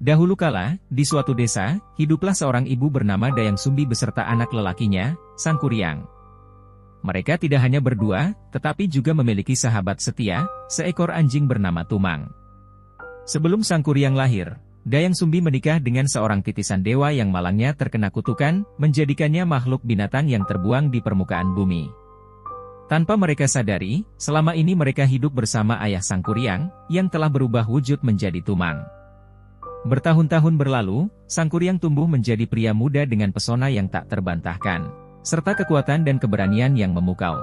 Dahulu kala, di suatu desa, hiduplah seorang ibu bernama Dayang Sumbi beserta anak lelakinya, Sangkuriang. Mereka tidak hanya berdua, tetapi juga memiliki sahabat setia, seekor anjing bernama Tumang. Sebelum Sangkuriang lahir, Dayang Sumbi menikah dengan seorang titisan dewa yang malangnya terkena kutukan, menjadikannya makhluk binatang yang terbuang di permukaan bumi. Tanpa mereka sadari, selama ini mereka hidup bersama ayah Sangkuriang, yang telah berubah wujud menjadi Tumang. Bertahun-tahun berlalu, Sangkuriang tumbuh menjadi pria muda dengan pesona yang tak terbantahkan, serta kekuatan dan keberanian yang memukau.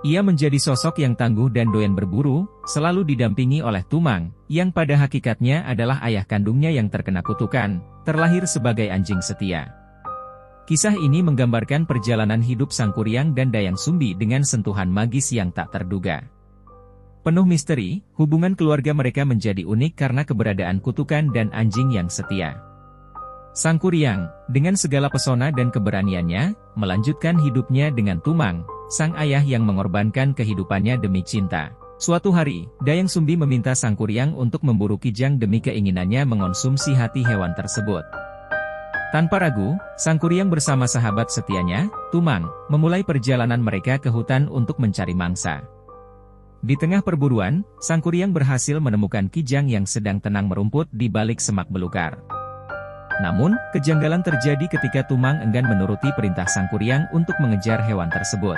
Ia menjadi sosok yang tangguh dan doyan berburu, selalu didampingi oleh Tumang, yang pada hakikatnya adalah ayah kandungnya yang terkena kutukan, terlahir sebagai anjing setia. Kisah ini menggambarkan perjalanan hidup Sangkuriang dan Dayang Sumbi dengan sentuhan magis yang tak terduga. Penuh misteri, hubungan keluarga mereka menjadi unik karena keberadaan kutukan dan anjing yang setia. Sangkuriang, dengan segala pesona dan keberaniannya, melanjutkan hidupnya dengan Tumang, sang ayah yang mengorbankan kehidupannya demi cinta. Suatu hari, Dayang Sumbi meminta Sangkuriang untuk memburu kijang demi keinginannya mengonsumsi hati hewan tersebut. Tanpa ragu, Sangkuriang bersama sahabat setianya, Tumang, memulai perjalanan mereka ke hutan untuk mencari mangsa. Di tengah perburuan, Sangkuriang berhasil menemukan kijang yang sedang tenang merumput di balik semak belukar. Namun, kejanggalan terjadi ketika Tumang enggan menuruti perintah Sangkuriang untuk mengejar hewan tersebut.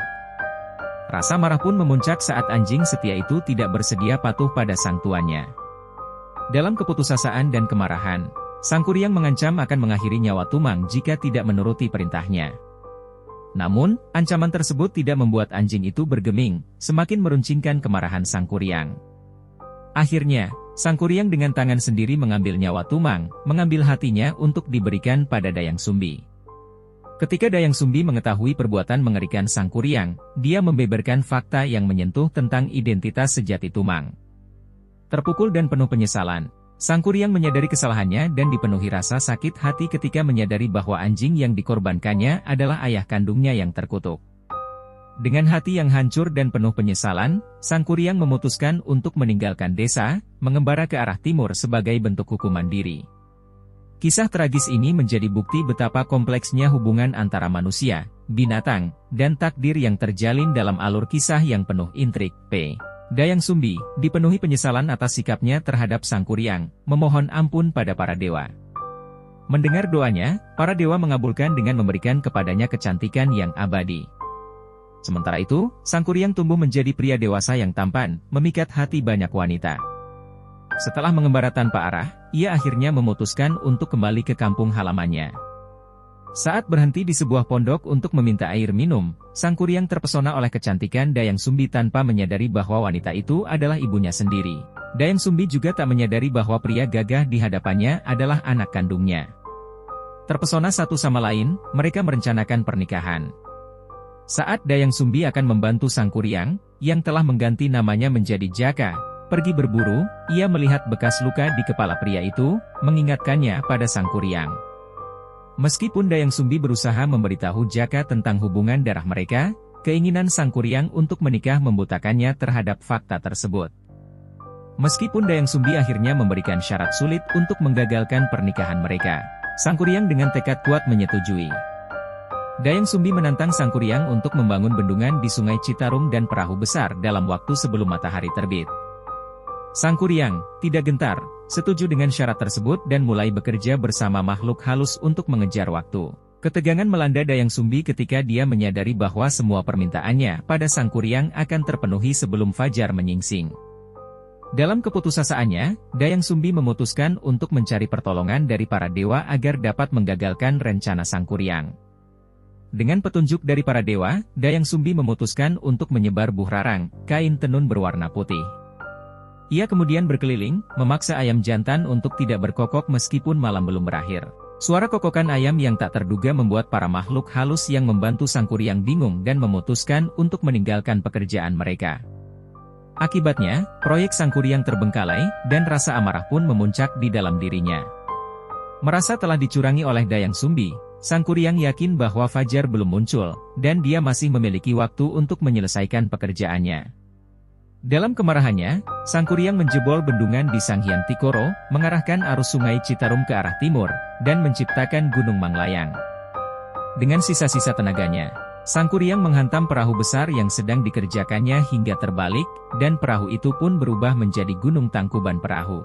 Rasa marah pun memuncak saat anjing setia itu tidak bersedia patuh pada sang tuannya. Dalam keputusasaan dan kemarahan, Sangkuriang mengancam akan mengakhiri nyawa Tumang jika tidak menuruti perintahnya. Namun, ancaman tersebut tidak membuat anjing itu bergeming, semakin meruncingkan kemarahan Sangkuriang. Akhirnya, Sangkuriang dengan tangan sendiri mengambil nyawa Tumang, mengambil hatinya untuk diberikan pada Dayang Sumbi. Ketika Dayang Sumbi mengetahui perbuatan mengerikan Sangkuriang, dia membeberkan fakta yang menyentuh tentang identitas sejati Tumang. Terpukul dan penuh penyesalan, Sangkuriang menyadari kesalahannya dan dipenuhi rasa sakit hati ketika menyadari bahwa anjing yang dikorbankannya adalah ayah kandungnya yang terkutuk. Dengan hati yang hancur dan penuh penyesalan, Sangkuriang memutuskan untuk meninggalkan desa, mengembara ke arah timur sebagai bentuk hukuman diri. Kisah tragis ini menjadi bukti betapa kompleksnya hubungan antara manusia, binatang, dan takdir yang terjalin dalam alur kisah yang penuh intrik. Dayang Sumbi, dipenuhi penyesalan atas sikapnya terhadap Sangkuriang, memohon ampun pada para dewa. Mendengar doanya, para dewa mengabulkan dengan memberikan kepadanya kecantikan yang abadi. Sementara itu, Sangkuriang tumbuh menjadi pria dewasa yang tampan, memikat hati banyak wanita. Setelah mengembara tanpa arah, ia akhirnya memutuskan untuk kembali ke kampung halamannya. Saat berhenti di sebuah pondok untuk meminta air minum, Sangkuriang terpesona oleh kecantikan Dayang Sumbi tanpa menyadari bahwa wanita itu adalah ibunya sendiri. Dayang Sumbi juga tak menyadari bahwa pria gagah di hadapannya adalah anak kandungnya. Terpesona satu sama lain, mereka merencanakan pernikahan. Saat Dayang Sumbi akan membantu Sangkuriang, yang telah mengganti namanya menjadi Jaka, pergi berburu, ia melihat bekas luka di kepala pria itu, mengingatkannya pada Sangkuriang. Meskipun Dayang Sumbi berusaha memberitahu Jaka tentang hubungan darah mereka, keinginan Sangkuriang untuk menikah membutakannya terhadap fakta tersebut. Meskipun Dayang Sumbi akhirnya memberikan syarat sulit untuk menggagalkan pernikahan mereka, Sangkuriang dengan tekad kuat menyetujui. Dayang Sumbi menantang Sangkuriang untuk membangun bendungan di Sungai Citarum dan perahu besar dalam waktu sebelum matahari terbit. Sangkuriang, tidak gentar, setuju dengan syarat tersebut dan mulai bekerja bersama makhluk halus untuk mengejar waktu. Ketegangan melanda Dayang Sumbi ketika dia menyadari bahwa semua permintaannya pada Sangkuriang akan terpenuhi sebelum fajar menyingsing. Dalam keputusasaannya, Dayang Sumbi memutuskan untuk mencari pertolongan dari para dewa agar dapat menggagalkan rencana Sangkuriang. Dengan petunjuk dari para dewa, Dayang Sumbi memutuskan untuk menyebar buhrarang, kain tenun berwarna putih. Ia kemudian berkeliling, memaksa ayam jantan untuk tidak berkokok meskipun malam belum berakhir. Suara kokokan ayam yang tak terduga membuat para makhluk halus yang membantu Sangkuriang bingung dan memutuskan untuk meninggalkan pekerjaan mereka. Akibatnya, proyek Sangkuriang terbengkalai, dan rasa amarah pun memuncak di dalam dirinya. Merasa telah dicurangi oleh Dayang Sumbi, Sangkuriang yakin bahwa fajar belum muncul, dan dia masih memiliki waktu untuk menyelesaikan pekerjaannya. Dalam kemarahannya, Sangkuriang menjebol bendungan di Sanghyang Tikoro, mengarahkan arus sungai Citarum ke arah timur, dan menciptakan Gunung Manglayang. Dengan sisa-sisa tenaganya, Sangkuriang menghantam perahu besar yang sedang dikerjakannya hingga terbalik, dan perahu itu pun berubah menjadi Gunung Tangkuban Perahu.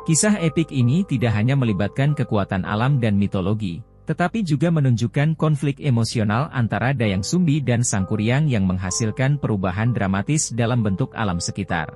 Kisah epik ini tidak hanya melibatkan kekuatan alam dan mitologi, tetapi juga menunjukkan konflik emosional antara Dayang Sumbi dan Sangkuriang yang menghasilkan perubahan dramatis dalam bentuk alam sekitar.